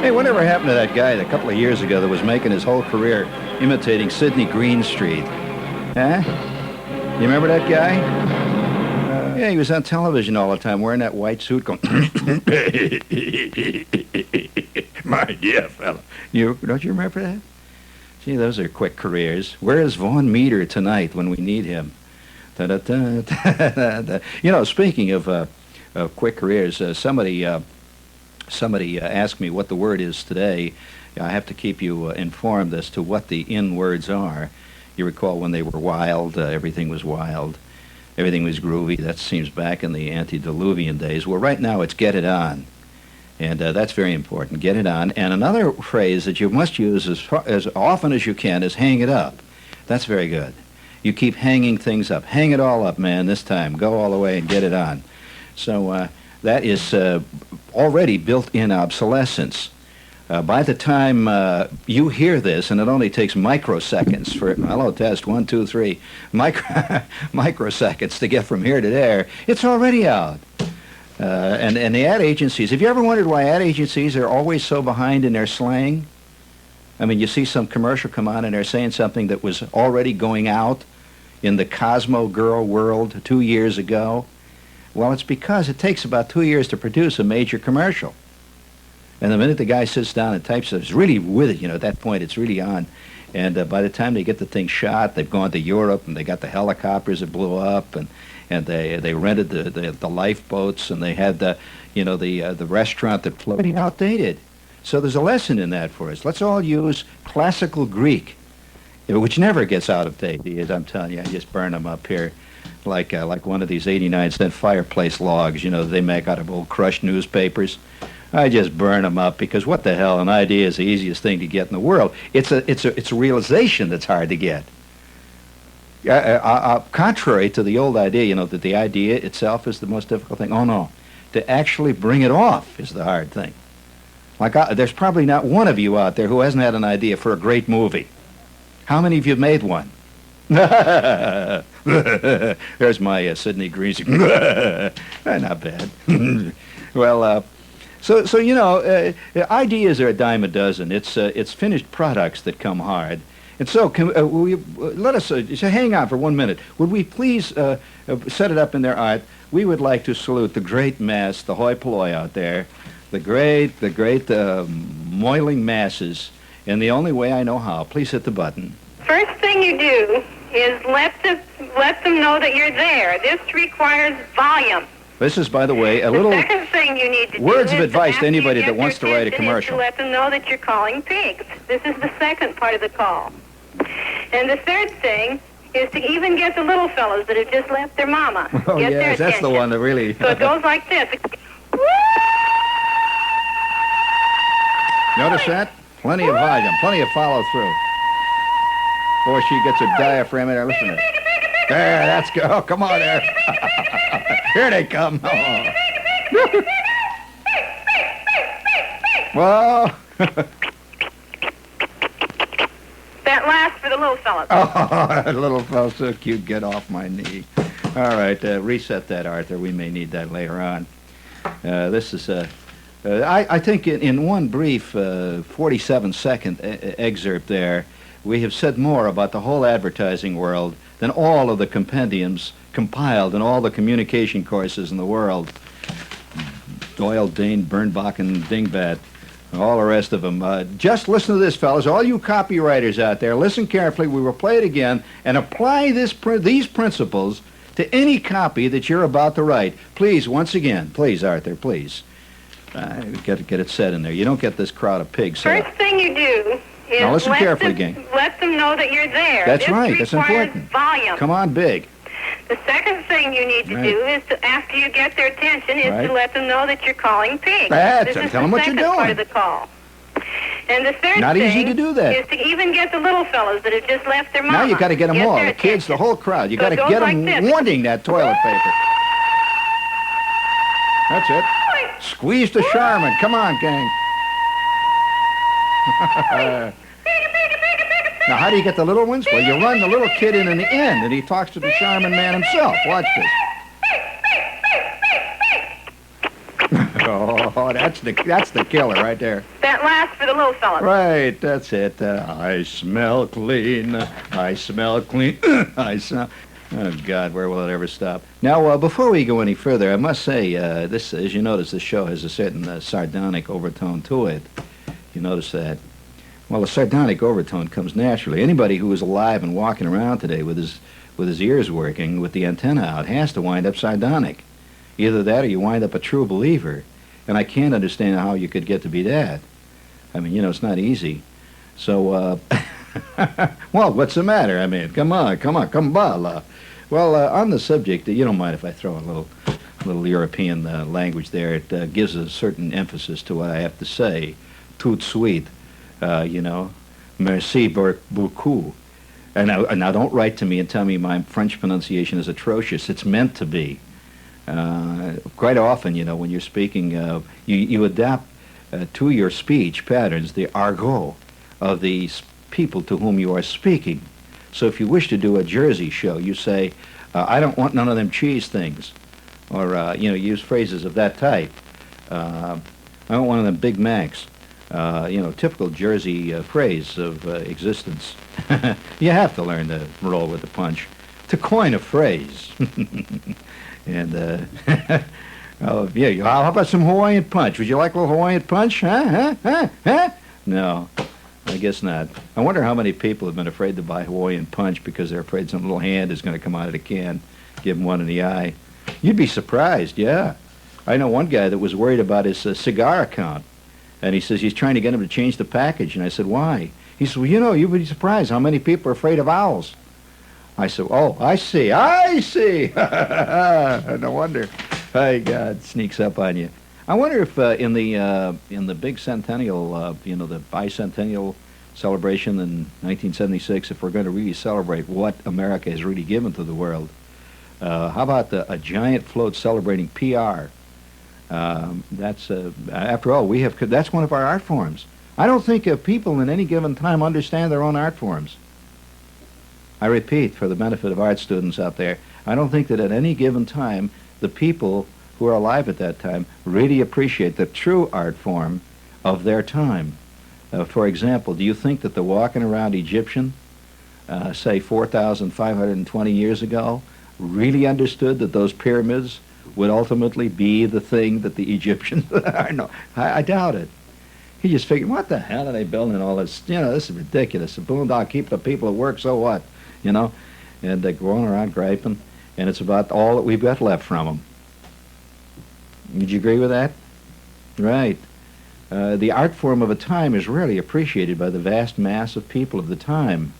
Hey, whatever happened to that guy a couple of years ago that was making his whole career imitating Sidney Greenstreet? Huh? You remember that guy? Yeah, he was on television all the time wearing that white suit going... My dear fellow. Don't you remember that? Gee, those are quick careers. Where is Vaughn Meader tonight when we need him? Da-da-da-da-da-da. You know, speaking of quick careers, somebody asked me what the word is today. I have to keep you informed as to what the in words are. You recall when they were wild, everything was wild. Everything was groovy. That seems back in the antediluvian days. Well, right now it's get it on. And that's very important. Get it on. And another phrase that you must use as often as you can is hang it up. That's very good. You keep hanging things up. Hang it all up, man, this time. Go all the way and get it on. So that is already built-in obsolescence. By the time you hear this, and it only takes microseconds for, hello, test, 1, 2, 3, microseconds to get from here to there, it's already out. And the ad agencies, have you ever wondered why ad agencies are always so behind in their slang? I mean, you see some commercial come on and they're saying something that was already going out in the Cosmo Girl world 2 years ago. Well, it's because it takes about 2 years to produce a major commercial. And the minute the guy sits down and types it, it's really with it, you know, at that point it's really on. And by the time they get the thing shot, they've gone to Europe and they got the helicopters that blew up and they rented the lifeboats and they had the restaurant that floated. Outdated. So there's a lesson in that for us. Let's all use classical Greek, which never gets out of date. I'm telling you, I just burn them up here. Like one of these 89-cent fireplace logs, you know, they make out of old crushed newspapers. I just burn them up because what the hell? An idea is the easiest thing to get in the world. It's a realization that's hard to get. Contrary to the old idea, you know, that the idea itself is the most difficult thing. Oh no, to actually bring it off is the hard thing. Like there's probably not one of you out there who hasn't had an idea for a great movie. How many of you have made one? There's my Sidney Greenstreet. Not bad. Well, so you know, ideas are a dime a dozen. It's finished products that come hard. And so, let us hang on for 1 minute. Would we please set it up in their art? We would like to salute the great mass, the hoi polloi out there, the great moiling masses, in the only way I know how. Please hit the button. First thing you do is let them know that you're there. This requires volume. This is, by the way, a little second thing you need to words do of advice to anybody that wants to write a commercial. To let them know that you're calling pigs. This is the second part of the call. And the third thing is to even get the little fellows that have just left their mama. Oh, get yes, their that's the one that really... So it goes like this. Notice that? Plenty of volume, plenty of follow-through. Boy, she gets a diaphragm in there. Listen to her. There, that's good. Oh, come on there. Here they come. Oh. Well... That last for the little fellas. Oh, that little fellow's so cute. Get off my knee. All right, reset that, Arthur. We may need that later on. This is, I think in one brief 47-second excerpt there, we have said more about the whole advertising world than all of the compendiums compiled in all the communication courses in the world. Doyle, Dane, Bernbach, and Dingbat. All the rest of them. Just listen to this, fellas. All you copywriters out there, listen carefully. We will play it again and apply these principles to any copy that you're about to write. Please, once again, please, Arthur, please. We've got to get it set in there. You don't get this crowd of pigs. First thing you do is now listen carefully, gang. Let them know that you're there. That's right. That's important. Volume. Come on, big. The second thing you need to do is to, after you get their attention, is to let them know that you're calling pigs. That's it. Tell them what you're doing. Part of the call. And the third Not thing easy to do that. is to even get the little fellas that have just left their mama. Now you got to get them all, the kids, the whole crowd. You got to get them wanting that toilet paper. That's it. Squeeze the Charmin. Come on, gang. Now, how do you get the little ones? Well, you run the little kid in the end, and he talks to the Charmin man himself. Watch this. Oh, that's the killer right there. That last for the little fellas. Right, that's it. I smell clean. I smell clean. I smell. Oh God, where will it ever stop? Now, before we go any further, I must say this, as you notice, this show has a certain sardonic overtone to it. You notice that? Well, a sardonic overtone comes naturally. Anybody who is alive and walking around today with his ears working, with the antenna out, has to wind up sardonic. Either that or you wind up a true believer. And I can't understand how you could get to be that. I mean, it's not easy. So, well, what's the matter? I mean, come on, Kambala. Well, on the subject, you don't mind if I throw a little European language there. It gives a certain emphasis to what I have to say. Tout suite, merci beaucoup. And now don't write to me and tell me my French pronunciation is atrocious. It's meant to be. Quite often, when you're speaking, you adapt to your speech patterns the argot of the people to whom you are speaking. So if you wish to do a Jersey show, you say, I don't want none of them cheese things. Or, use phrases of that type. I don't want one of them Big Macs. Typical Jersey phrase of existence. You have to learn to roll with the punch. To coin a phrase. And, oh, yeah, how about some Hawaiian punch? Would you like a little Hawaiian punch? Huh? No. I guess not. I wonder how many people have been afraid to buy Hawaiian punch because they're afraid some little hand is going to come out of the can, give them one in the eye. You'd be surprised, yeah. I know one guy that was worried about his cigar account, and he says he's trying to get him to change the package, and I said, why? He said, well, you'd be surprised how many people are afraid of owls. I said, oh, I see. No wonder. Hey, God, sneaks up on you. I wonder if in the big centennial, the bicentennial celebration in 1976, if we're going to really celebrate what America has really given to the world, how about a giant float celebrating PR? That's after all, that's one of our art forms. I don't think people in any given time understand their own art forms. I repeat, for the benefit of art students out there, I don't think that at any given time the people who are alive at that time really appreciate the true art form of their time. For example, do you think that the walking around Egyptian, say 4,520 years ago, really understood that those pyramids would ultimately be the thing that the Egyptians are? No, I doubt it. He just figured, what the hell are they building all this? This is ridiculous. The boondoggle keep the people at work, so what? And they're going around griping, and it's about all that we've got left from them. Would you agree with that? Right. The art form of a time is rarely appreciated by the vast mass of people of the time.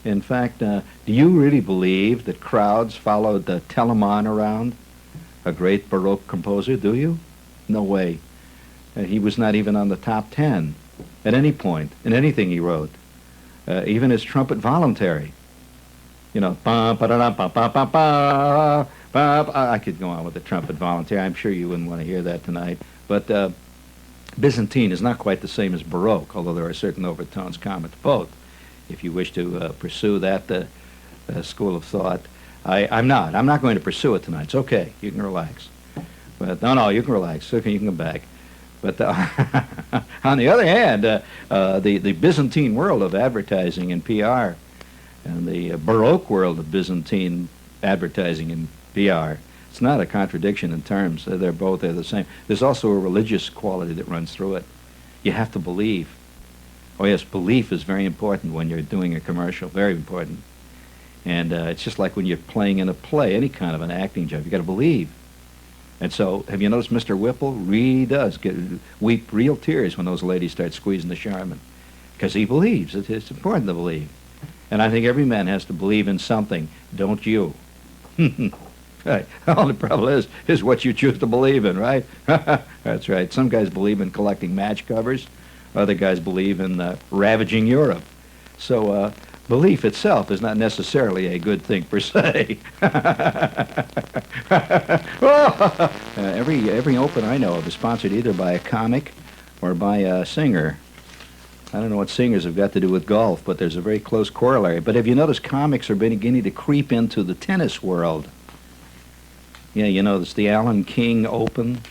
In fact, do you really believe that crowds followed Telemann around, a great Baroque composer? Do you? No way. He was not even on the top 10 at any point in anything he wrote. Even his trumpet voluntary. I could go on with the trumpet voluntary. I'm sure you wouldn't want to hear that tonight. But Byzantine is not quite the same as Baroque, although there are certain overtones common to both. If you wish to pursue that school of thought, I'm not. I'm not going to pursue it tonight. It's okay. You can relax. But no, you can relax. Okay, you can come back. But on the other hand, the Byzantine world of advertising and PR, and the Baroque world of Byzantine advertising and PR, it's not a contradiction in terms. They're the same. There's also a religious quality that runs through it. You have to believe. Oh yes, belief is very important when you're doing a commercial. Very important. And it's just like when you're playing in a play, any kind of an acting job. You got to believe. And so, have you noticed Mr. Whipple really does weep real tears when those ladies start squeezing the Charmin? Because he believes. It's important to believe. And I think every man has to believe in something, don't you? Right. The only problem is what you choose to believe in, right? That's right. Some guys believe in collecting match covers. Other guys believe in ravaging Europe. So belief itself is not necessarily a good thing per se. Every open I know of is sponsored either by a comic or by a singer. I don't know what singers have got to do with golf, but there's a very close corollary. But have you noticed comics are beginning to creep into the tennis world? Yeah, it's the Alan King Open,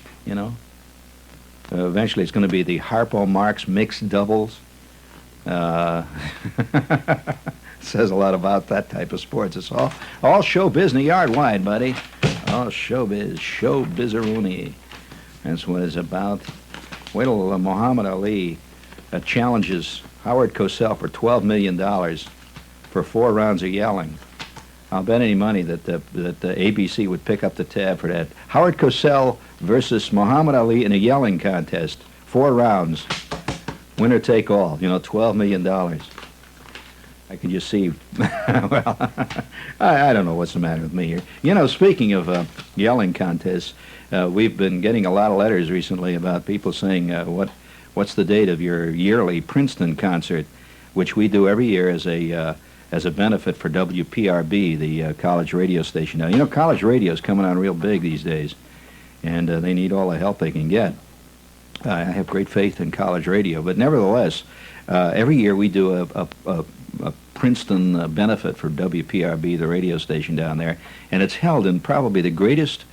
Eventually, it's going to be the Harpo Marx mixed doubles. Says a lot about that type of sports. It's all showbiz in the yard wide, buddy. All showbiz, showbizaroonie. That's what it's about. Wait till Muhammad Ali challenges Howard Cosell for $12 million for 4 rounds of yelling. I'll bet any money that the ABC would pick up the tab for that. Howard Cosell versus Muhammad Ali in a yelling contest. 4 rounds. Winner take all. You know, $12 million. I can just see. Well, I don't know what's the matter with me here. You know, speaking of yelling contests, we've been getting a lot of letters recently about people saying, what's the date of your yearly Princeton concert, which we do every year as a benefit for WPRB, the college radio station. Now, you know, college radio is coming on real big these days, and they need all the help they can get. I have great faith in college radio, but nevertheless, every year we do a Princeton benefit for WPRB, the radio station down there, and it's held in probably the greatest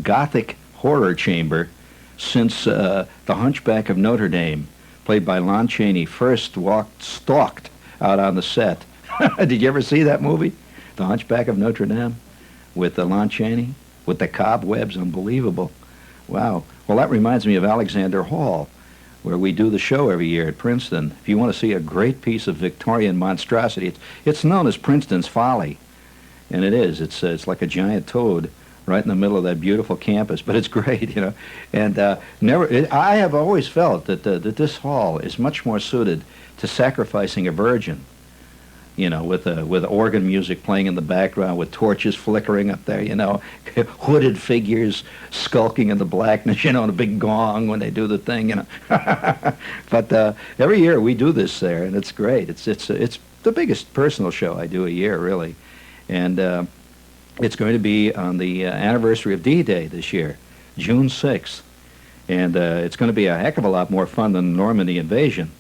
Gothic horror chamber since The Hunchback of Notre Dame, played by Lon Chaney, first stalked out on the set. Did you ever see that movie, The Hunchback of Notre Dame, with Lon Chaney, with the cobwebs? Unbelievable. Wow. Well, that reminds me of Alexander Hall, where we do the show every year at Princeton. If you want to see a great piece of Victorian monstrosity, it's known as Princeton's Folly, and it is. It's like a giant toad right in the middle of that beautiful campus, but it's great, you know. And I have always felt that this hall is much more suited to sacrificing a virgin, you know, with organ music playing in the background, with torches flickering up there, you know, hooded figures skulking in the blackness, you know, and a big gong when they do the thing, you know. But every year we do this there, and it's great. It's the biggest personal show I do a year, really, and it's going to be on the anniversary of D-Day this year, June 6th, and it's going to be a heck of a lot more fun than the Normandy invasion.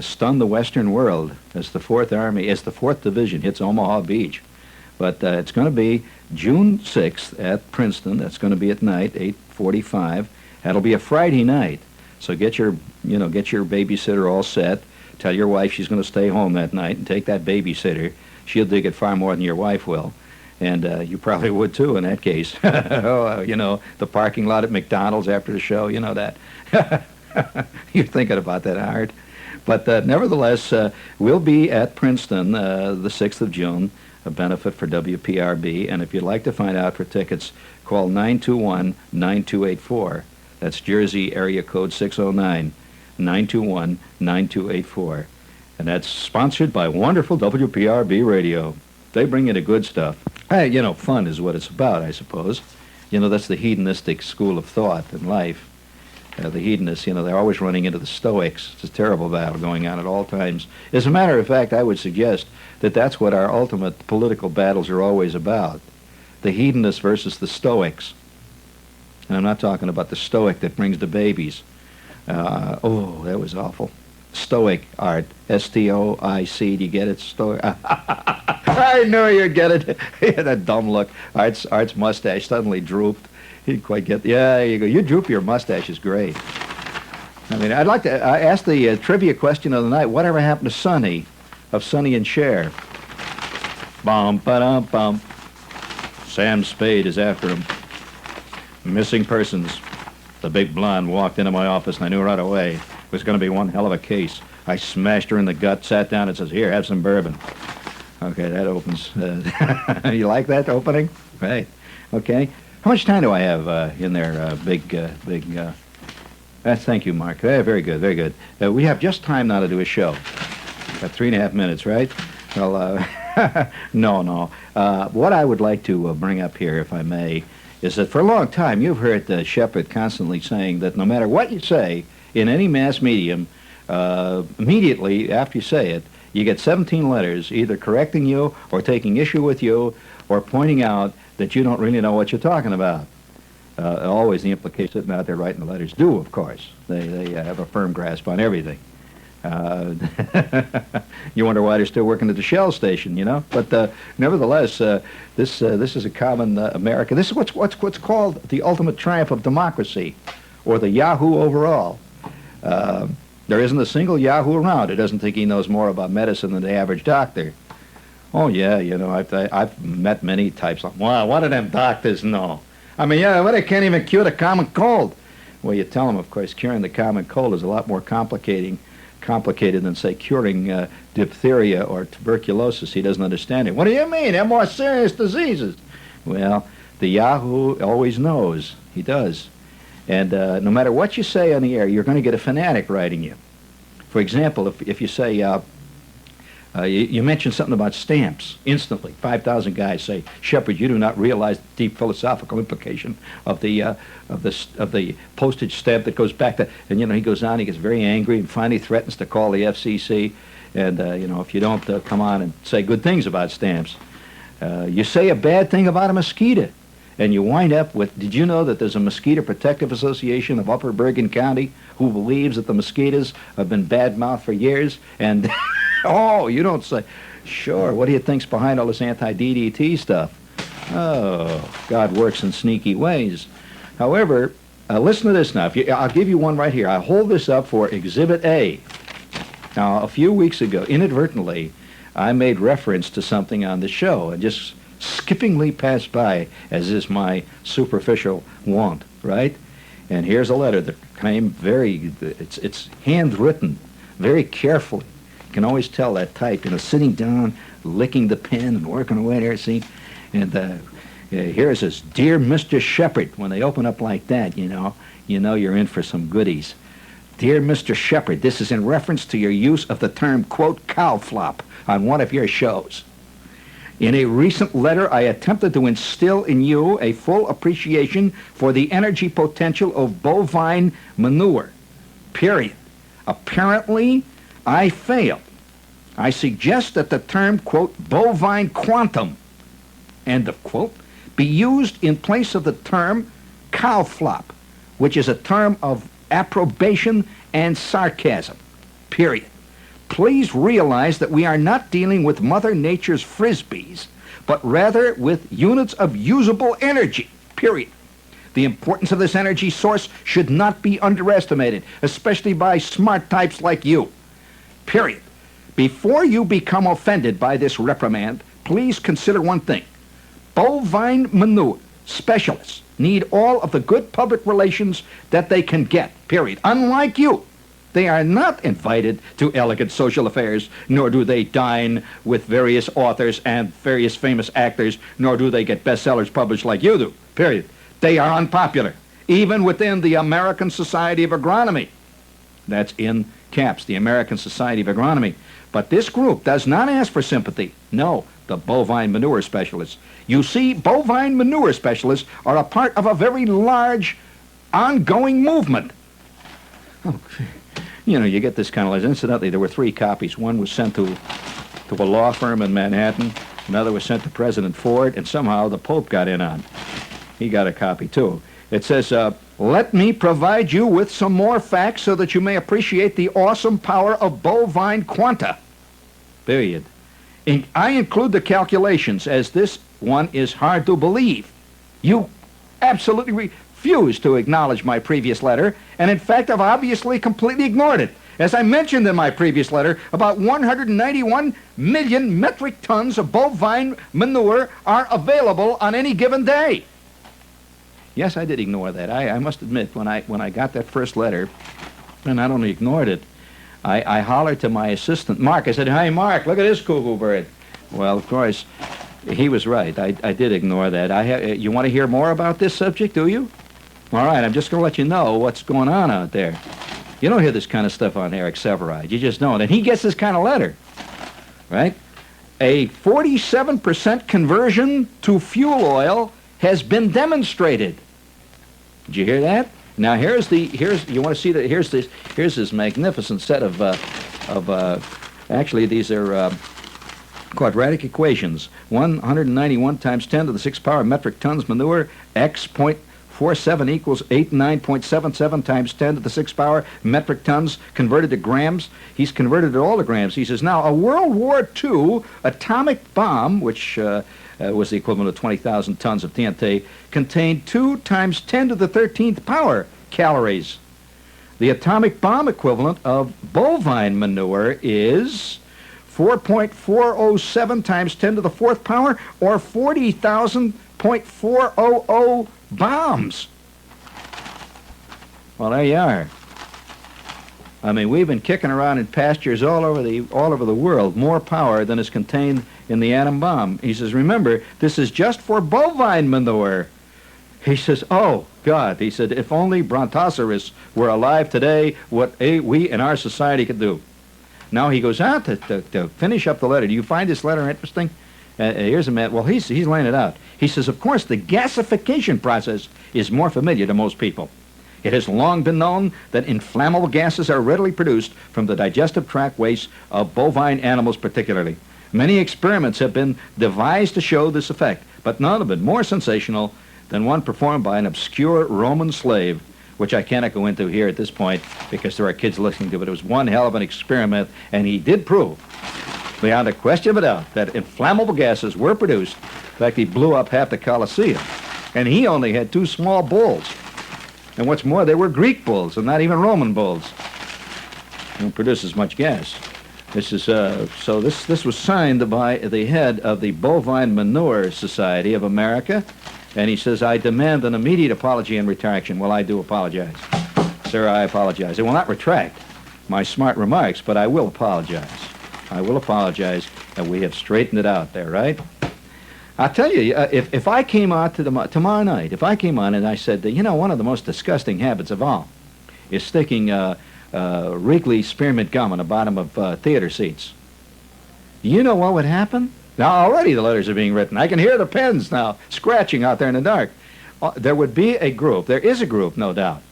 Stun the Western world as the 4th Division hits Omaha Beach. But it's going to be June 6th at Princeton. That's going to be at night, 8:45. That'll be a Friday night. So get your babysitter all set. Tell your wife she's going to stay home that night and take that babysitter. She'll dig it far more than your wife will. And you probably would too in that case. You know, the parking lot at McDonald's after the show, you know that. You're thinking about that hard. But nevertheless, we'll be at Princeton the 6th of June, a benefit for WPRB. And if you'd like to find out for tickets, call 921-9284. That's Jersey area code 609-921-9284. And that's sponsored by wonderful WPRB Radio. They bring you the good stuff. Hey, you know, fun is what it's about, I suppose. You know, that's the hedonistic school of thought in life. The hedonists, you know, they're always running into the Stoics. It's a terrible battle going on at all times. As a matter of fact, I would suggest that that's what our ultimate political battles are always about. The hedonists versus the Stoics. And I'm not talking about the Stoic that brings the babies. Oh, that was awful. Stoic art. S-T-O-I-C. Do you get it? Stoic. I knew you'd get it. He had that dumb look. Art's mustache suddenly drooped. He didn't quite get. Yeah, there you go. You droop your mustache is great. I mean, I'd like to ask the trivia question of the night. Whatever happened to Sonny, of Sonny and Cher? Bum, ba-dum, bum. Sam Spade is after him. Missing persons. The big blonde walked into my office, and I knew right away it was going to be one hell of a case. I smashed her in the gut, sat down, and says, "Here, have some bourbon." Okay, that opens. You like that opening? Right. Okay. How much time do I have in there, thank you, Mark. Very good, very good. We have just time now to do a show. Got 3.5 minutes, right? Well, no. What I would like to bring up here, if I may, is that for a long time you've heard Shepard constantly saying that no matter what you say in any mass medium, immediately after you say it, you get 17 letters either correcting you or taking issue with you or pointing out that you don't really know what you're talking about. Always the implication sitting out there writing the letters do, of course. They have a firm grasp on everything. You wonder why they're still working at the Shell station, you know. But nevertheless, this is a common American. This is what's called the ultimate triumph of democracy. or the yahoo overall. There isn't a single yahoo around who doesn't think he knows more about medicine than the average doctor. Oh, yeah, you know, I've met many types. Wow, what do them doctors know? I mean, yeah, well, they can't even cure the common cold. Well, you tell them, of course, curing the common cold is a lot more complicated than, say, curing diphtheria or tuberculosis. He doesn't understand it. What do you mean? They're more serious diseases. Well, the yahoo always knows. He does. And no matter what you say on the air, you're going to get a fanatic writing you. For example, if you say, you mention something about stamps, instantly 5,000 guys say, Shepard, you do not realize the deep philosophical implication of the postage stamp that goes back to, and you know, he goes on, he gets very angry and finally threatens to call the FCC, and you know, if you don't come on and say good things about stamps. You say a bad thing about a mosquito, and you wind up with, did you know that there's a Mosquito Protective Association of Upper Bergen County who believes that the mosquitoes have been bad-mouthed for years? And, oh, you don't say, sure, what do you think's behind all this anti-DDT stuff? Oh, God works in sneaky ways. However, listen to this now. I'll give you one right here. I hold this up for Exhibit A. Now, a few weeks ago, inadvertently, I made reference to something on the show and just skippingly passed by, as is my superficial wont, right? And here's a letter that came it's handwritten very carefully. You can always tell that type, you know, sitting down, licking the pen and working away there, see? And here's this, Dear Mr. Shepard. When they open up like that, you know you're in for some goodies. Dear Mr. Shepard, this is in reference to your use of the term, quote, cow flop on one of your shows. In a recent letter, I attempted to instill in you a full appreciation for the energy potential of bovine manure, period. Apparently, I failed. I suggest that the term, quote, bovine quantum, end of quote, be used in place of the term cow flop, which is a term of approbation and sarcasm, period. Please realize that we are not dealing with Mother Nature's frisbees, but rather with units of usable energy, period. The importance of this energy source should not be underestimated, especially by smart types like you, period. Before you become offended by this reprimand, please consider one thing. Bovine manure specialists need all of the good public relations that they can get, period. Unlike you, they are not invited to elegant social affairs, nor do they dine with various authors and various famous actors, nor do they get bestsellers published like you do, period. They are unpopular, even within the American Society of Agronomy. That's in caps, the American Society of Agronomy. But this group does not ask for sympathy. No, the bovine manure specialists. You see, bovine manure specialists are a part of a very large, ongoing movement. Okay. You know, you get this kind of letters. Incidentally, there were 3 copies. One was sent to a law firm in Manhattan. Another was sent to President Ford, and somehow the Pope got in on. He got a copy, too. It says, let me provide you with some more facts so that you may appreciate the awesome power of bovine quanta. Period. I include the calculations, as this one is hard to believe. You absolutely refuse to acknowledge my previous letter, and in fact have obviously completely ignored it. As I mentioned in my previous letter, about 191 million metric tons of bovine manure are available on any given day. Yes, I did ignore that. I must admit, when I got that first letter, and not only ignored it, I hollered to my assistant, Mark. I said, hey, Mark, look at this cuckoo bird. Well, of course, he was right. I did ignore that. You want to hear more about this subject, do you? All right, I'm just going to let you know what's going on out there. You don't hear this kind of stuff on Eric Severide. You just don't. And he gets this kind of letter, right? A 47% conversion to fuel oil has been demonstrated. Did you hear that? Now you want to see that? Here's this magnificent set of actually these are quadratic equations. 191 times 10 to the 6th power metric tons manure, x 0.47 equals 89.77 times 10 to the 6th power metric tons converted to grams. He's converted it all to grams. He says, now a World War II atomic bomb, which was the equivalent of 20,000 tons of TNT, contained 2 times 10 to the 13th power calories. The atomic bomb equivalent of bovine manure is 4.407 times 10 to the fourth power, or 40,000.400 bombs. Well, there you are. I mean, we've been kicking around in pastures all over the world, more power than is contained in the atom bomb. He says, remember, this is just for bovine manure. He says, oh, God, he said, if only Brontosaurus were alive today, what we in our society could do. Now he goes on to finish up the letter. Do you find this letter interesting? Here's a man. Well, he's laying it out. He says, of course, the gasification process is more familiar to most people. It has long been known that inflammable gases are readily produced from the digestive tract waste of bovine animals particularly. Many experiments have been devised to show this effect, but none have been more sensational than one performed by an obscure Roman slave, which I cannot go into here at this point because there are kids listening to it. It was one hell of an experiment, and he did prove, beyond a question of a doubt, that inflammable gases were produced. In fact, he blew up half the Colosseum, and he only had 2 small bulls. And what's more, they were Greek bulls and not even Roman bulls. They don't produce as much gas. This is so this was signed by the head of the Bovine Manure Society of America, and he says, I demand an immediate apology and retraction. Well, I do apologize. Sir, I apologize. I will not retract my smart remarks, but I will apologize. I will apologize, and we have straightened it out there, right? I'll tell you, if I came out tomorrow night, if I came on and I said, you know, one of the most disgusting habits of all is sticking Wrigley spearmint gum on the bottom of theater seats. Do you know what would happen? Now, already the letters are being written. I can hear the pens now scratching out there in the dark. There would be a group, there is a group, no doubt,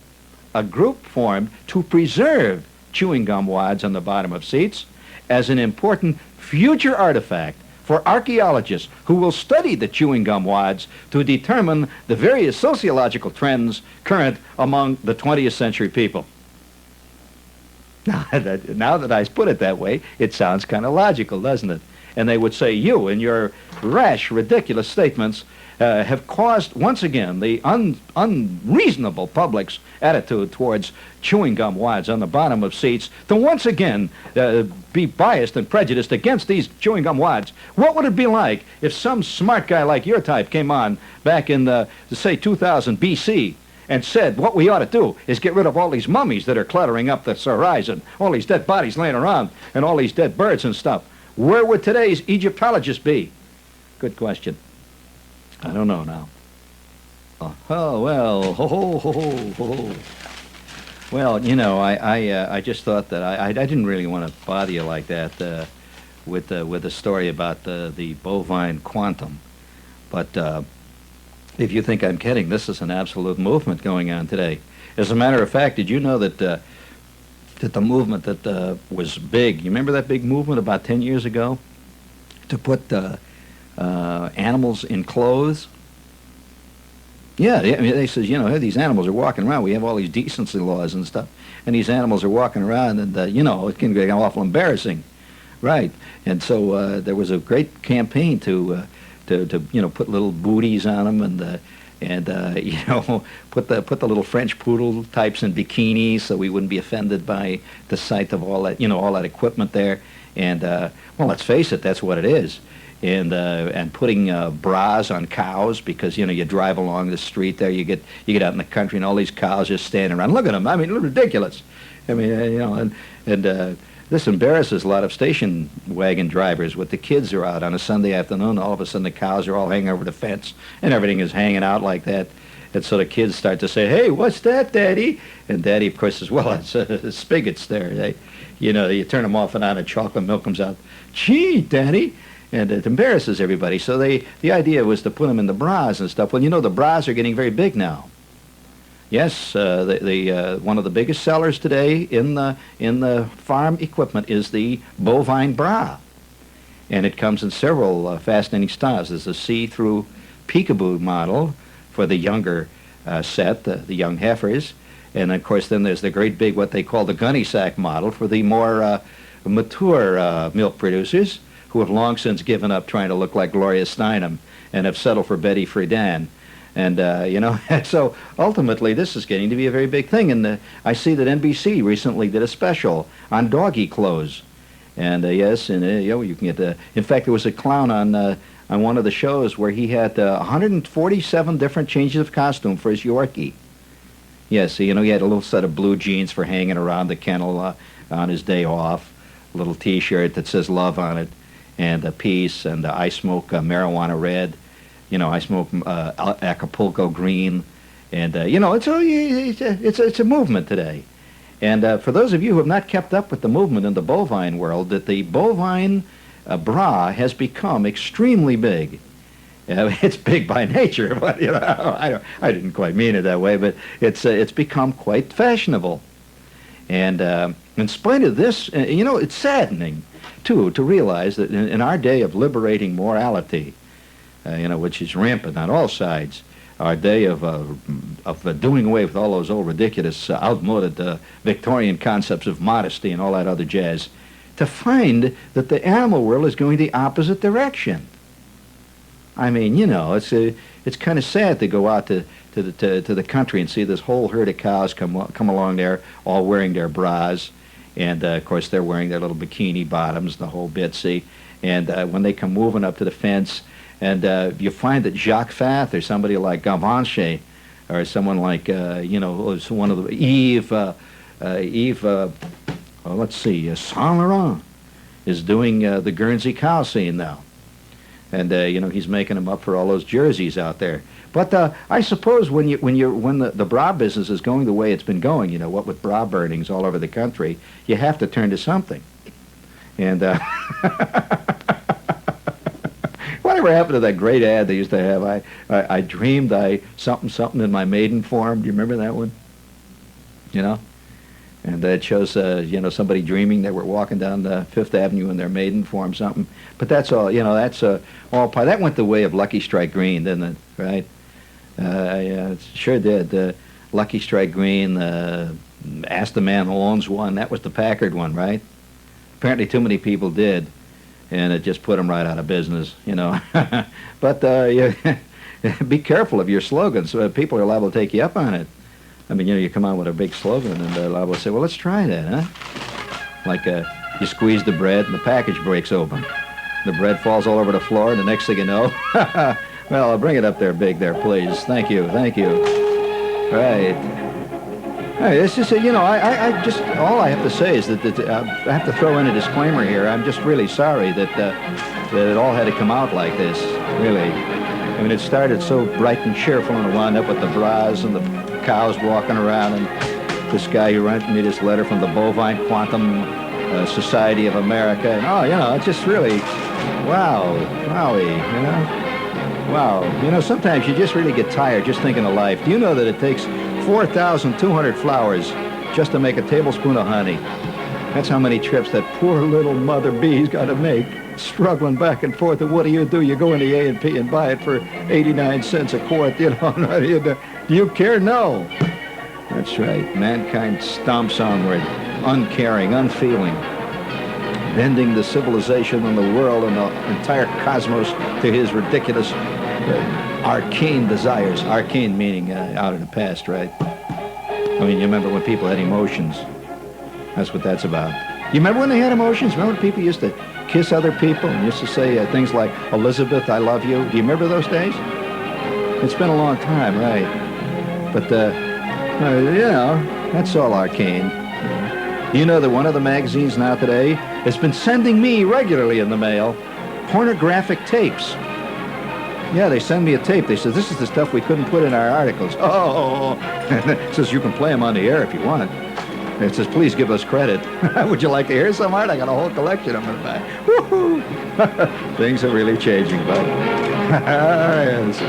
a group formed to preserve chewing gum wads on the bottom of seats as an important future artifact for archaeologists who will study the chewing gum wads to determine the various sociological trends current among the 20th century people. Now that I put it that way, it sounds kind of logical, doesn't it? And they would say, you, in your rash, ridiculous statements, have caused, once again, the unreasonable public's attitude towards chewing gum wads on the bottom of seats to once again be biased and prejudiced against these chewing gum wads. What would it be like if some smart guy like your type came on back in, say, 2000 B.C., and said, what we ought to do is get rid of all these mummies that are cluttering up this horizon, all these dead bodies laying around, and all these dead birds and stuff. Where would today's Egyptologists be? Good question. I don't know now. Oh, well, ho. Well, you know, I just thought that I didn't really want to bother you like that with the story about the bovine quantum. But if you think I'm kidding, this is an absolute movement going on today. As a matter of fact, did you know that the movement that was big, you remember that big movement about 10 years ago to put animals in clothes? Yeah, I mean, they says, you know, hey, these animals are walking around. We have all these decency laws and stuff, and these animals are walking around, and, you know, it can get awful embarrassing. Right. And so there was a great campaign to you know, put little booties on them and you know, put the little French poodle types in bikinis so we wouldn't be offended by the sight of all that, you know, all that equipment there. And well, let's face it, that's what it is. And putting bras on cows because, you know, you drive along the street there, you get out in the country and all these cows just standing around. Look at them. I mean, they're ridiculous. I mean, you know, and this embarrasses a lot of station wagon drivers. With the kids are out on a Sunday afternoon, all of a sudden the cows are all hanging over the fence and everything is hanging out like that. And so the kids start to say, hey, what's that, Daddy? And Daddy, of course, says, well, it's spigots there. You know, you turn them off and on and chocolate milk comes out. Gee, Daddy. And it embarrasses everybody. So the idea was to put them in the bras and stuff. Well, you know, the bras are getting very big now. Yes, one of the biggest sellers today in the farm equipment is the bovine bra, and it comes in several fascinating styles. There's a see-through peekaboo model for the younger set, the young heifers, and of course then there's the great big what they call the gunny sack model for the more mature milk producers who have long since given up trying to look like Gloria Steinem and have settled for Betty Friedan. And, so ultimately this is getting to be a very big thing. And I see that NBC recently did a special on doggy clothes. And yes, and you can get in fact, there was a clown on one of the shows where he had 147 different changes of costume for his Yorkie. Yes, he had a little set of blue jeans for hanging around the kennel on his day off, a little T-shirt that says love on it, and a piece, and I smoke marijuana red, I smoke Acapulco green, and it's a movement today. And for those of you who have not kept up with the movement in the bovine world, that the bovine bra has become extremely big. It's big by nature, but I didn't quite mean it that way. But it's become quite fashionable. And in spite of this, it's saddening too to realize that in our day of liberating morality, which is rampant on all sides, our day of doing away with all those old ridiculous, outmoded Victorian concepts of modesty and all that other jazz, to find that the animal world is going the opposite direction. I mean, it's kind of sad to go out to the country and see this whole herd of cows come along there, all wearing their bras, and of course they're wearing their little bikini bottoms, the whole bit. See, and when they come moving up to the fence, and you find that Jacques Fath or somebody like Gavanche, or someone like one of the Eve. Let's see, Saint Laurent is doing the Guernsey cow scene now. And, he's making them up for all those jerseys out there. But I suppose when the bra business is going the way it's been going, what with bra burnings all over the country, you have to turn to something. And whatever happened to that great ad they used to have? I dreamed something in my maiden form. Do you remember that one? And that shows, somebody dreaming they were walking down the Fifth Avenue in their maiden form, something. But that's all, that's all part. That went the way of Lucky Strike Green, didn't it? Right? Yeah, it sure did. Lucky Strike Green, Ask the Man Who Owns One. That was the Packard one, right? Apparently too many people did, and it just put them right out of business, But be careful of your slogans. People are liable to take you up on it. I mean, you come on with a big slogan, and they're liable to say, well, let's try that, huh? Like you squeeze the bread, and the package breaks open. The bread falls all over the floor, and the next thing you know, well, bring it up there big there, please. Thank you. Right. Hey, this is, I just, all I have to say is that I have to throw in a disclaimer here. I'm just really sorry that it all had to come out like this, really. I mean, it started so bright and cheerful, and it wound up with the bras and the cows walking around, and this guy who wrote me this letter from the Bovine Quantum Society of America, and it's just really, wowie, wow. Sometimes you just really get tired just thinking of life. Do you know that it takes 4,200 flowers just to make a tablespoon of honey? That's how many trips that poor little mother bee's got to make, struggling back and forth. And what do? You go into A&P and buy it for 89 cents a quart, Do you care? No. That's right. Mankind stomps onward, uncaring, unfeeling, bending the civilization and the world and the entire cosmos to his ridiculous, arcane desires. Arcane meaning out of the past, right? I mean, you remember when people had emotions. That's what that's about. You remember when they had emotions? Remember when people used to kiss other people and used to say things like, Elizabeth, I love you? Do you remember those days? It's been a long time, right? But, that's all arcane. You know that one of the magazines now today has been sending me regularly in the mail pornographic tapes. Yeah, they send me a tape. They said, this is the stuff we couldn't put in our articles. Oh, it says you can play them on the air if you want. It says, please give us credit. Would you like to hear some art? I got a whole collection of them in the back. Woohoo! Things are really changing, bud. Yes.